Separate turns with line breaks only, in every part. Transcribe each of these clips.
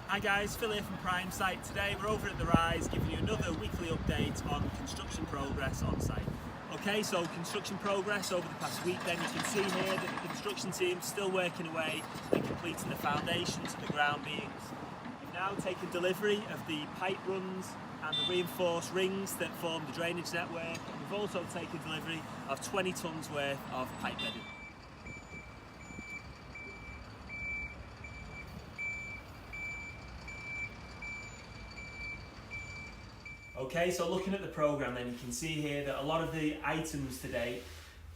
Hi guys, Phil here from Prime Site. Today we're over at The Rise giving you another weekly update on construction progress on site. Okay, so construction progress over the past week, then you can see here that the construction team's still working away and completing the foundations and the ground beams. We've now taken delivery of the pipe runs and the reinforced rings that form the drainage network, and we've also taken delivery of 20 tonnes worth of pipe bedding. Okay, so looking at the programme then you can see here that a lot of the items today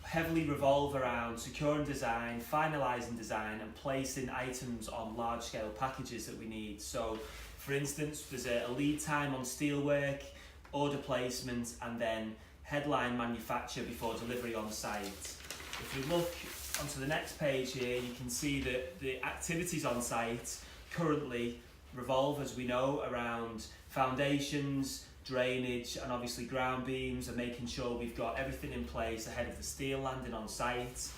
heavily revolve around securing design, finalising design and placing items on large scale packages that we need. So for instance, there's a lead time on steelwork, order placement and then headline manufacture before delivery on site. If we look onto the next page here, you can see that the activities on site currently revolve, as we know, around foundations, drainage and obviously ground beams, and making sure we've got everything in place ahead of the steel landing on site.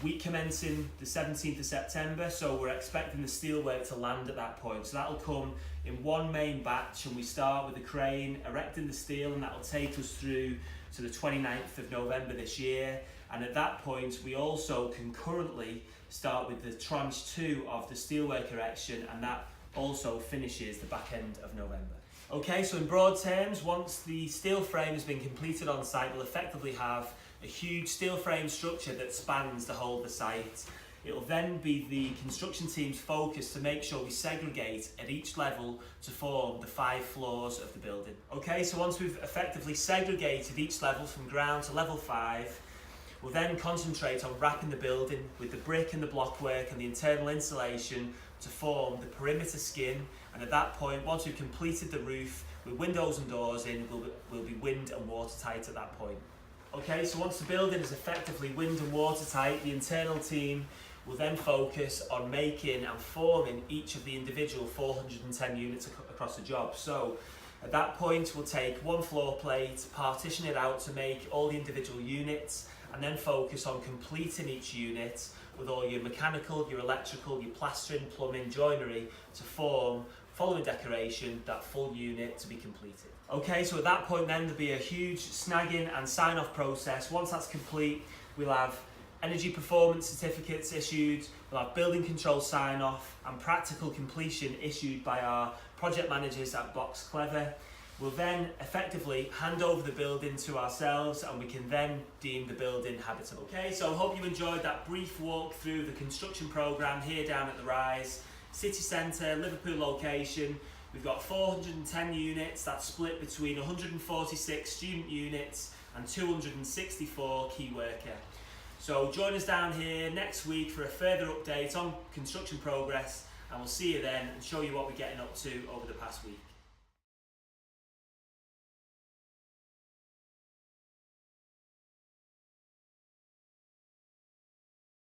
Week commencing the 17th of September, so we're expecting the steelwork to land at that point. So that'll come in one main batch, and we start with the crane erecting the steel, and that'll take us through to the 29th of November this year. And at that point we also concurrently start with the tranche 2 of the steelwork erection, and that also finishes the back end of November. Okay, so in broad terms, once the steel frame has been completed on site, we'll effectively have a huge steel frame structure that spans the whole of the site. It will then be the construction team's focus to make sure we segregate at each level to form the 5 floors of the building. Okay, so once we've effectively segregated each level from ground to level 5, we'll then concentrate on wrapping the building with the brick and the blockwork and the internal insulation to form the perimeter skin. And at that point, once we've completed the roof with windows and doors in, we'll be wind and watertight at that point. Okay, so once the building is effectively wind and watertight, the internal team will then focus on making and forming each of the individual 410 units across the job. So at that point, we'll take one floor plate, partition it out to make all the individual units, and then focus on completing each unit with all your mechanical, your electrical, your plastering, plumbing, joinery to form, following decoration, that full unit to be completed. Okay, so at that point then there'll be a huge snagging and sign-off process. Once that's complete, we'll have energy performance certificates issued, we'll have building control sign-off and practical completion issued by our project managers at Box Clever. We'll then effectively hand over the building to ourselves, and we can then deem the building habitable. Okay, so I hope you enjoyed that brief walk through the construction programme here down at The Rise. City centre, Liverpool location. We've got 410 units that's split between 146 student units and 264 key worker. So join us down here next week for a further update on construction progress, and we'll see you then and show you what we're getting up to over the past week.